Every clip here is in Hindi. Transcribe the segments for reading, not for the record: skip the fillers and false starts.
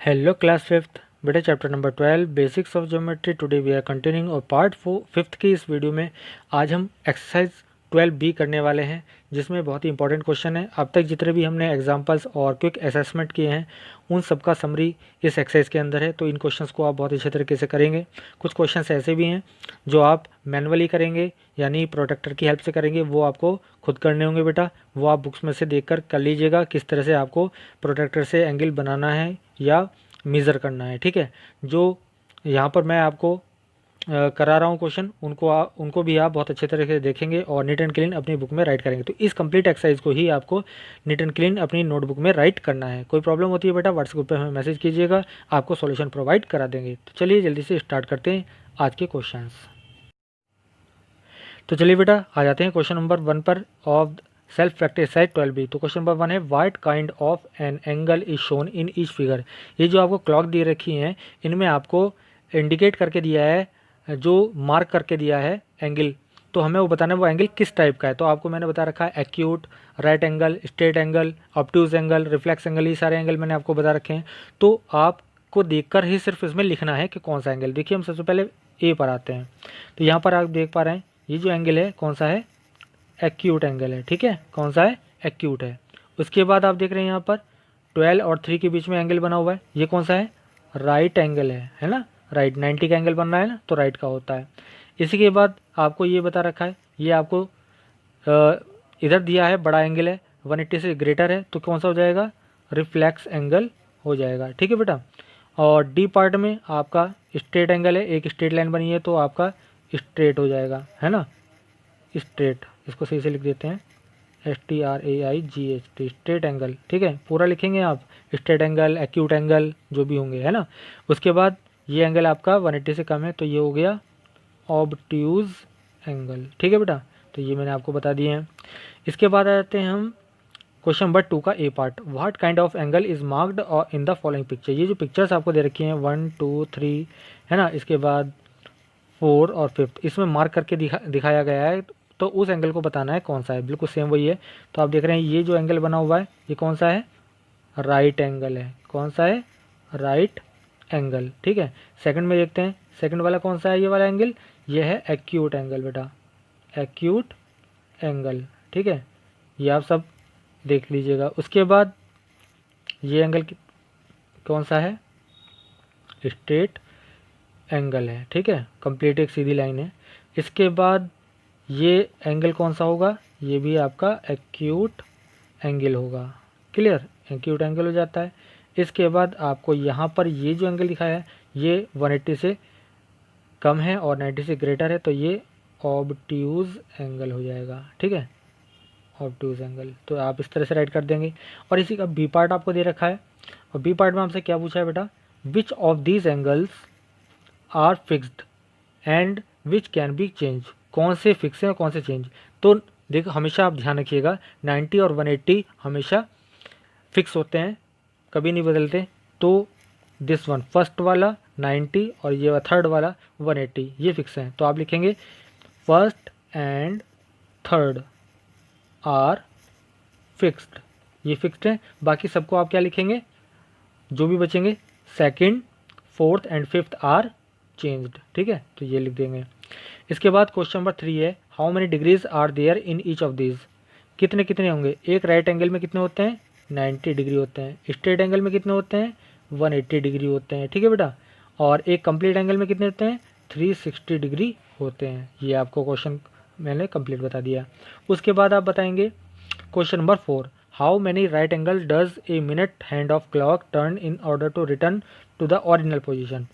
Hello class 5th बेटा chapter number 12 basics of geometry. Today we are continuing our part 5th की इस वीडियो में आज हम एक्सरसाइज 12B करने वाले हैं, जिसमें बहुत ही इंपॉर्टेंट क्वेश्चन है। अब तक जितने भी हमने एग्जांपल्स और क्विक असेसमेंट किए हैं उन सब का समरी इस एक्सरसाइज के अंदर है। तो इन क्वेश्चंस को आप बहुत अच्छे तरीके से करेंगे। कुछ क्वेश्चंस ऐसे भी हैं जो आप मैनुअली करेंगे यानी प्रोटेक्टर की हेल्प से करेंगे, वो आपको खुद करने होंगे बेटा। वो आप बुक्स में से देख कर लीजिएगा किस तरह से आपको प्रोटेक्टर से एंगल बनाना है या मेज़र करना है। ठीक है, जो यहाँ पर मैं आपको करा रहा हूँ क्वेश्चन, उनको भी आप बहुत अच्छे तरीके से देखेंगे और नीट एंड क्लीन अपनी बुक में राइट करेंगे। तो इस कंप्लीट एक्सरसाइज को ही आपको नीट एंड क्लीन अपनी नोटबुक में राइट करना है। कोई प्रॉब्लम होती है बेटा व्हाट्सएप ग्रुप पे हमें मैसेज कीजिएगा, आपको सॉल्यूशन प्रोवाइड करा देंगे। तो चलिए जल्दी से स्टार्ट करते हैं आज के क्वेश्चन। तो चलिए बेटा आ जाते हैं क्वेश्चन नंबर 1 पर of self practice side 12B। तो क्वेश्चन नंबर 1 है what kind of an angle is shown in each figure. ये जो आपको क्लॉक दी रखी हैं इनमें आपको इंडिकेट करके दिया है, जो मार्क करके दिया है एंगल, तो हमें वो बताना है वो एंगल किस टाइप का है। तो आपको मैंने बता रखा है acute, right angle, straight angle, obtuse angle, reflex angle, ये सारे एंगल मैंने आपको बता रखे हैं। तो आपको देखकर ही सिर्फ इसमें लिखना है कि कौन सा एंगल। देखिए हम सबसे पहले ए पर आते हैं। तो यहाँ पर आप देख पा रहे हैं ये जो एंगल है कौन सा है, एक्यूट एंगल है। ठीक है, कौन सा है, एक्यूट है। उसके बाद आप देख रहे हैं यहाँ पर 12 और 3 के बीच में एंगल बना हुआ है, ये कौन सा है, राइट एंगल है ना। राइट 90 का एंगल बनना है ना, तो राइट का होता है। इसी के बाद आपको ये बता रखा है, ये आपको इधर दिया है बड़ा एंगल है 180 से ग्रेटर है, तो कौन सा हो जाएगा, रिफ्लेक्स एंगल हो जाएगा। ठीक है बेटा। और डी पार्ट में आपका स्ट्रेट एंगल है, एक स्ट्रेट लाइन बनी है तो आपका स्ट्रेट हो जाएगा, है ना, स्ट्रेट। इसको सही से लिख देते हैं STRAIGHT, स्ट्रेट एंगल। ठीक है, पूरा लिखेंगे आप, स्ट्रेट एंगल, एक्यूट एंगल जो भी होंगे, है ना। उसके बाद ये एंगल आपका 180 से कम है तो ये हो गया ऑब्ट्यूज एंगल। ठीक है बेटा, तो ये मैंने आपको बता दिए हैं। इसके बाद आ जाते हैं हम क्वेश्चन नंबर 2 का A part. What kind of angle is marked in the following picture. ये जो पिक्चर्स आपको दे रखी हैं 1 2 3, है ना, इसके बाद 4 और 5, इसमें मार्क करके दिखाया गया है, तो उस एंगल को बताना है कौन सा है। बिल्कुल सेम वही है। तो आप देख रहे हैं ये जो एंगल बना हुआ है ये कौन सा है, राइट एंगल है। कौन सा है, राइट एंगल। ठीक है, सेकंड में देखते हैं, सेकंड वाला कौन सा है, ये वाला एंगल, ये है एक्यूट एंगल बेटा, एक्यूट एंगल। ठीक है, ये आप सब देख लीजिएगा। उसके बाद ये एंगल कौन सा है, स्ट्रेट एंगल है। ठीक है, कंप्लीट एक सीधी लाइन है। इसके बाद ये एंगल कौन सा होगा, ये भी आपका एक्यूट एंगल होगा। क्लियर, एक्यूट एंगल हो जाता है। इसके बाद आपको यहाँ पर ये जो एंगल दिखाया है ये 180 से कम है और 90 से ग्रेटर है, तो ये ऑब्ट्यूज एंगल हो जाएगा। ठीक है, ऑब्ट्यूज एंगल। तो आप इस तरह से राइट कर देंगे। और इसी का बी पार्ट आपको दे रखा है, और बी पार्ट में आपसे क्या पूछा है बेटा, which of these angles are fixed and which can be change. कौन से फिक्स हैं और कौन से चेंज। तो देखो हमेशा आप ध्यान रखिएगा 90 और 180 हमेशा फिक्स होते हैं, कभी नहीं बदलते। तो दिस वन फर्स्ट वाला 90 और ये थर्ड वाला 180 ये फिक्स हैं। तो आप लिखेंगे first and third are fixed, ये फिक्स्ड है। बाकी सबको आप क्या लिखेंगे, जो भी बचेंगे second, fourth and fifth are changed. ठीक है, तो ये लिख देंगे। इसके बाद क्वेश्चन नंबर 3 है how many degrees are there in each of these. कितने कितने होंगे, एक राइट एंगल में कितने होते हैं, 90 डिग्री होते हैं। स्ट्रेट एंगल में कितने होते हैं, 180 डिग्री होते हैं। ठीक है बेटा, और एक कंप्लीट एंगल में कितने होते हैं, 360 डिग्री होते हैं। ये आपको क्वेश्चन मैंने कंप्लीट बता दिया। उसके बाद आप बताएंगे question number 4 how many right angle does a minute hand of clock turn in order to return to the original position.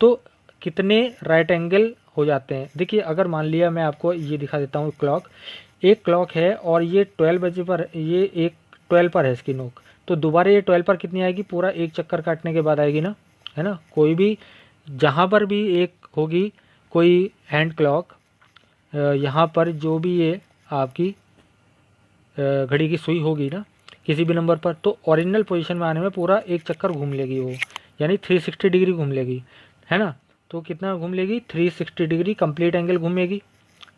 तो कितने राइट एंगल हो जाते हैं। देखिए अगर मान लिया मैं आपको ये दिखा देता हूँ, क्लॉक, एक क्लॉक है और ये 12 बजे पर, ये एक 12 पर है इसकी नोक, तो दोबारा ये 12 पर कितनी आएगी, पूरा एक चक्कर काटने के बाद आएगी ना, है ना। कोई भी जहाँ पर भी एक होगी कोई हैंड क्लॉक, यहाँ पर जो भी ये आपकी घड़ी की सुई होगी ना किसी भी नंबर पर, तो ओरिजिनल पोजीशन में आने में पूरा एक चक्कर घूम लेगी वो, यानी 360 डिग्री घूम लेगी, है ना। तो कितना घूम लेगी, 360 डिग्री कंप्लीट एंगल घूमेगी।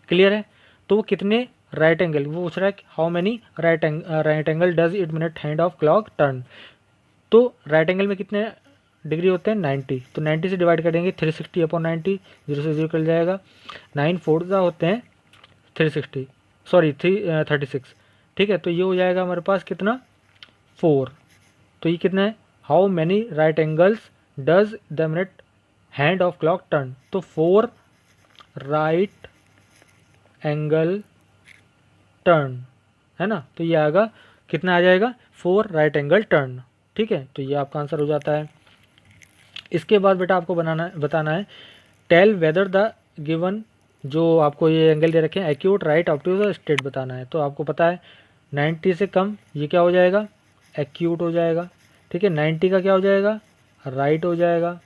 क्लियर है। तो वो कितने राइट एंगल, वो पूछ रहा है how many right angle does it minute hand of clock turn. तो राइट एंगल में कितने डिग्री होते हैं 90, तो 90 से डिवाइड करेंगे 360 अपॉन 90, 0 से 0 कल जाएगा। 9 4 होते हैं 360, सॉरी 36, ठीक है। तो ये हो जाएगा हमारे पास कितना 4। तो ये कितना है, how many right angles does the minute hand of clock turn, तो 4 राइट एंगल टर्न, है ना। तो ये आएगा कितना आ जाएगा 4 राइट एंगल टर्न, ठीक है। तो ये आपका आंसर हो जाता है। इसके बाद बेटा आपको बताना है टेल वेदर द गिवन, जो आपको ये एंगल दे रखे हैं acute right obtuse or straight बताना है। तो आपको पता है 90 से कम ये क्या हो जाएगा, एक्यूट हो जाएगा, ठीक है। 90 का क्या हो जाएगा, राइट हो जाएगा।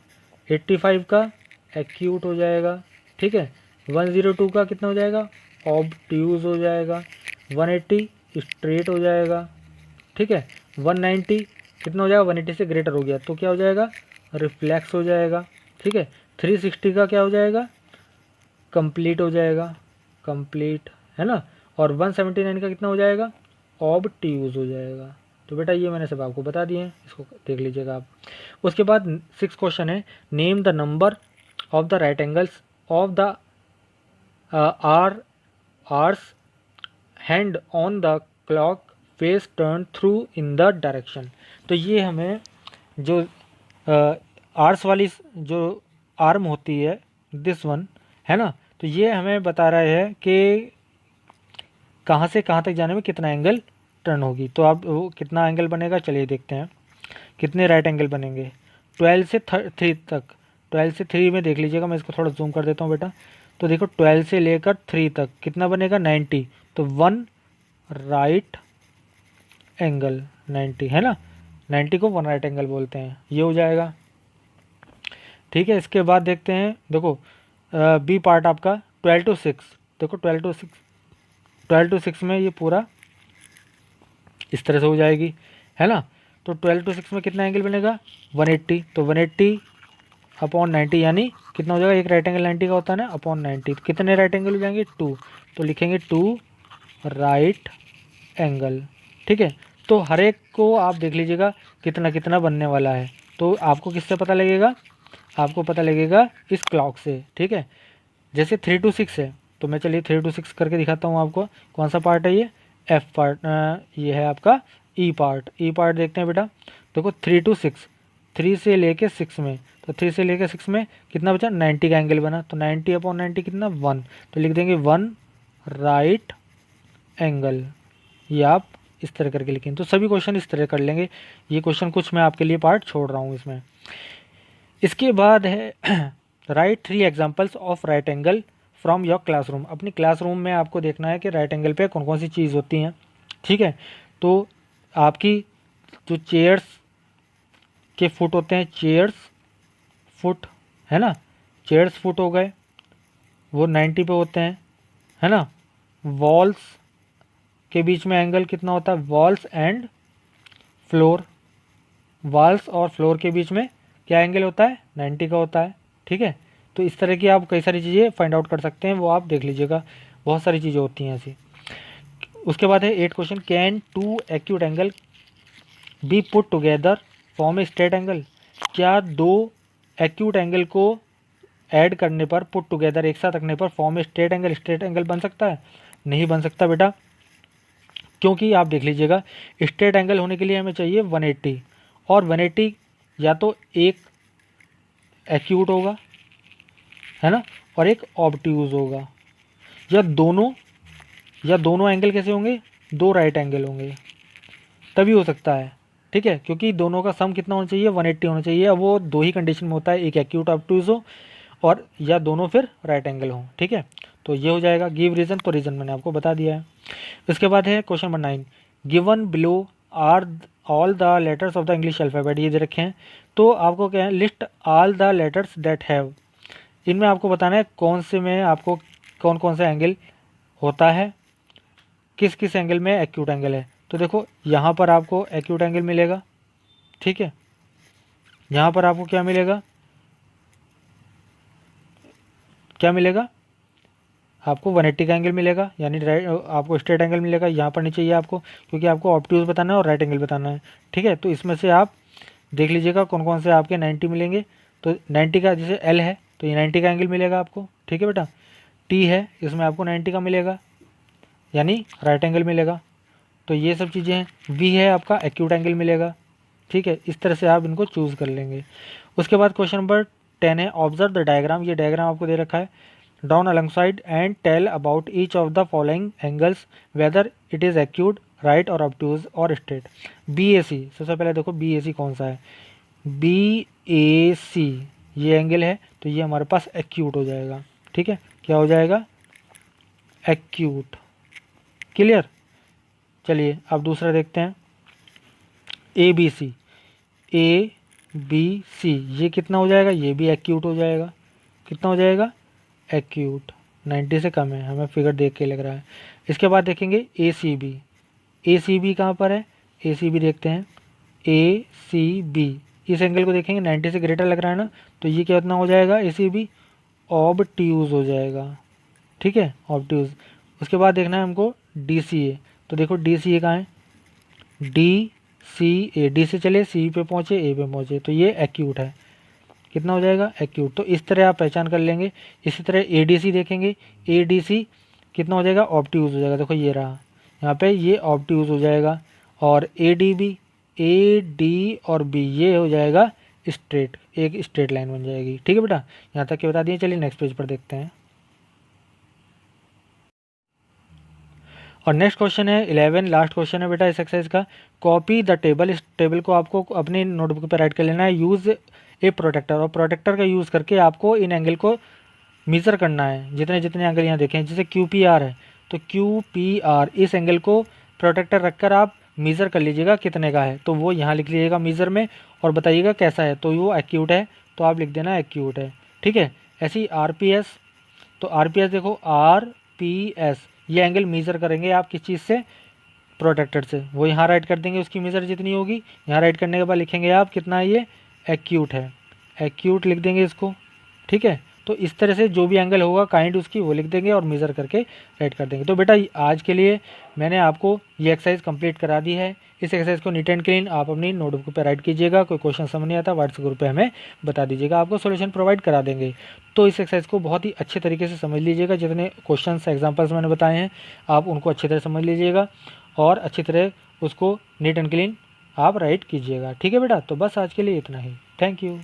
85 का एक्यूट हो जाएगा, ठीक है। 102 का कितना हो जाएगा, ऑब्ट्यूज हो जाएगा। 180 स्ट्रेट हो जाएगा, ठीक है। 190 कितना हो जाएगा, 180 से ग्रेटर हो गया तो क्या हो जाएगा, रिफ्लेक्स हो जाएगा, ठीक है। 360 का क्या हो जाएगा, कंप्लीट हो जाएगा, कंप्लीट, है ना। और 179 का कितना हो जाएगा, ऑब्ट्यूज हो जाएगा। तो बेटा ये मैंने सब आपको बता दिए हैं, इसको देख लीजिएगा आप। उसके बाद 6 क्वेश्चन है, name the number of the right angles of the hours hand on the clock face turn through in the direction. तो ये हमें जो आर्स वाली जो आर्म होती है, दिस वन, है ना, तो ये हमें बता रहा है कि कहाँ से कहाँ तक जाने में कितना एंगल टर्न होगी। तो आप वो कितना एंगल बनेगा, चलिए देखते हैं कितने राइट एंगल बनेंगे। 12 से 3 तक, 12 से 3 में देख लीजिएगा, मैं इसको थोड़ा जूम कर देता हूँ बेटा। तो देखो 12 से लेकर 3 तक कितना बनेगा, 90, तो 1 राइट एंगल 90, है ना। 90 को 1 राइट एंगल बोलते हैं, ये हो जाएगा, ठीक है। इसके बाद देखते हैं, देखो बी पार्ट आपका 12 to 6, देखो 12 to 6 में ये पूरा इस तरह से हो जाएगी, है ना। तो 12 to 6 में कितना एंगल बनेगा, 180, तो 180 अपॉन 90 यानी कितना हो जाएगा, एक राइट एंगल 90 का होता है ना, अपॉन 90, तो कितने राइट एंगल हो जाएंगे, 2, तो लिखेंगे 2 राइट एंगल, ठीक है। तो हर एक को आप देख लीजिएगा कितना कितना बनने वाला है। तो आपको किससे पता लगेगा, आपको पता लगेगा इस क्लॉक से, ठीक है। जैसे 3 to 6 है, तो मैं चलिए 3 to 6 करके दिखाता हूँ आपको। कौन सा पार्ट है ये, एफ पार्ट, ये है आपका ई पार्ट। ई पार्ट देखते हैं बेटा, देखो 3 to 6, 3 से लेके 6 में, तो 3 से लेके 6 में कितना बचा, 90 का एंगल बना, तो 90 अपॉन 90 कितना, 1, तो लिख देंगे 1 राइट एंगल। ये आप इस तरह करके लिखें, तो सभी क्वेश्चन इस तरह कर लेंगे। ये क्वेश्चन कुछ मैं आपके लिए पार्ट छोड़ रहा हूँ इसमें। इसके बाद है right 3 examples of right angle from your classroom. अपनी क्लासरूम में आपको देखना है कि राइट एंगल पे कौन कौन सी चीज़ होती हैं, ठीक है। तो आपकी जो चेयर्स के फुट होते हैं, चेयर्स फुट, है ना, चेयर्स फुट हो गए, वो 90 पे होते हैं, है ना। वॉल्स के बीच में एंगल कितना होता है, वॉल्स एंड फ्लोर, वॉल्स और फ्लोर के बीच में क्या एंगल होता है, 90 का होता है, ठीक है। तो इस तरह की आप कई सारी चीज़ें फाइंड आउट कर सकते हैं, वो आप देख लीजिएगा, बहुत सारी चीज़ें होती हैं ऐसी। उसके बाद है 8 question, can 2 acute angle B put together form a straight angle. क्या 2 एक्यूट एंगल को ऐड करने पर, पुट टुगेदर एक साथ रखने पर form a straight angle, straight angle बन सकता है, नहीं बन सकता बेटा, क्योंकि आप देख लीजिएगा स्ट्रेट एंगल होने के लिए हमें चाहिए 180, और 180 या तो एक एक्यूट होगा, है ना, और एक ऑब्ट्यूज होगा, या दोनों एंगल कैसे होंगे, 2 राइट एंगल होंगे, तभी हो सकता है, ठीक है। क्योंकि दोनों का सम कितना होना चाहिए, 180 होना चाहिए। अब वो 2 ही कंडीशन में होता है, एक एक्यूट ऑब्ट्यूज हो और या दोनों फिर राइट एंगल हो, ठीक है। तो ये हो जाएगा। गिव रीज़न, तो रीज़न मैंने आपको बता दिया है। इसके बाद है question number 9, given below are all the letters of the English alphabet, ये दे रखे हैं। तो आपको क्या है, list all the letters that have, इनमें आपको बताना है कौन से में आपको कौन कौन सा एंगल होता है, किस किस एंगल में एक्यूट एंगल है। तो देखो यहाँ पर आपको एक्यूट एंगल मिलेगा, ठीक है। यहाँ पर आपको क्या मिलेगा, क्या मिलेगा, आपको 180 का एंगल मिलेगा, यानी राइट आपको स्ट्रेट एंगल मिलेगा। यहाँ पर नहीं चाहिए आपको, क्योंकि आपको ऑब्ट्यूज बताना है और राइट एंगल बताना है, ठीक है। तो इसमें से आप देख लीजिएगा कौन कौन से आपके 90 मिलेंगे। तो 90 का जैसे एल है तो ये 90 का एंगल मिलेगा आपको, ठीक है बेटा। टी है इसमें आपको 90 का मिलेगा, यानी राइट एंगल मिलेगा। तो ये सब चीज़ें हैं। वी है आपका एक्यूट एंगल मिलेगा, ठीक है। इस तरह से आप इनको चूज़ कर लेंगे। उसके बाद क्वेश्चन नंबर 10 है, ऑब्जर्व द डायग्राम। ये डायग्राम आपको दे रखा है। Down alongside and tell about each of the following angles whether it is acute, right or obtuse or straight. B A C, सबसे पहले देखो बी ए सी कौन सा है। बी ए सी ये एंगल है तो ये हमारे पास एक्यूट हो जाएगा, ठीक है। क्या हो जाएगा? एक्यूट। क्लियर। चलिए अब दूसरा देखते हैं, A B C. A B C ये कितना हो जाएगा? ये भी एक्यूट हो जाएगा। कितना हो जाएगा? एक्यूट। 90 से कम है, हमें फिगर देख के लग रहा है। इसके बाद देखेंगे ए C B. A C B कहाँ पर है? ए सी बी देखते हैं। ए सी बी इस एंगल को देखेंगे 90 से ग्रेटर लग रहा है ना, तो ये कितना हो जाएगा? ए सी बी ऑब्ट्यूज हो जाएगा, ठीक है, ऑब्ट्यूज। उसके बाद देखना है हमको डी सी ए। तो देखो डी सी ए कहाँ है? डी सी ए, डी से चले सी पे पहुँचे, ए पे पहुँचे, तो ये एक्यूट है। कितना हो जाएगा? एक्यूट। तो इस तरह आप पहचान कर लेंगे। इसी तरह ए डी सी देखेंगे। ए डी सी कितना हो जाएगा? ऑब्ट्यूज हो जाएगा। देखो ये रहा, यहाँ पे ये ऑब्ट्यूज हो जाएगा। और A D B, A D और बी ये हो जाएगा स्ट्रेट, एक स्ट्रेट लाइन बन जाएगी, ठीक है बेटा। यहाँ तक के बता दिए। चलिए नेक्स्ट पेज पर देखते हैं। और नेक्स्ट क्वेश्चन है 11, लास्ट क्वेश्चन है बेटा इस एक्सरसाइज का। Copy the table. इस टेबल को आपको अपनी नोटबुक पे राइट कर लेना है। यूज़ ए प्रोटेक्टर, और प्रोटेक्टर का यूज़ करके आपको इन एंगल को मेज़र करना है। जितने जितने एंगल यहाँ देखें, जैसे क्यू पी आर है तो क्यू पी आर इस एंगल को प्रोटेक्टर रखकर आप मेज़र कर लीजिएगा कितने का है। तो वो यहाँ लिख लीजिएगा मेज़र में और बताइएगा कैसा है। तो वो एक्यूट है तो आप लिख देना एक्यूट है, ठीक है। ऐसी आर पी एस, तो आर पी एस देखो आर पी एस ये एंगल मेज़र करेंगे आप किस चीज़ से? प्रोटेक्टर से। वो यहाँ राइट कर देंगे, उसकी मेज़र जितनी होगी यहाँ राइट करने के बाद लिखेंगे आप कितना है ये? एक्यूट है। एक्यूट लिख देंगे इसको, ठीक है। तो इस तरह से जो भी एंगल होगा काइंड उसकी वो लिख देंगे और मेज़र करके राइट कर देंगे। तो बेटा आज के लिए मैंने आपको ये एक्सरसाइज कंप्लीट करा दी है। इस एक्सरसाइज को नीट एंड क्लीन आप अपनी नोटबुक पर राइट कीजिएगा। कोई क्वेश्चन समझ नहीं आता व्हाट्सएप ग्रुप पे हमें बता दीजिएगा, आपको सॉल्यूशन प्रोवाइड करा देंगे। तो इस एक्सरसाइज को बहुत ही अच्छे तरीके से समझ लीजिएगा। जितने क्वेश्चन एग्जाम्पल्स मैंने बताए हैं आप उनको अच्छी तरह समझ लीजिएगा और अच्छी तरह उसको नीट एंड क्लीन आप राइट कीजिएगा, ठीक है बेटा। तो बस आज के लिए इतना ही। Thank you.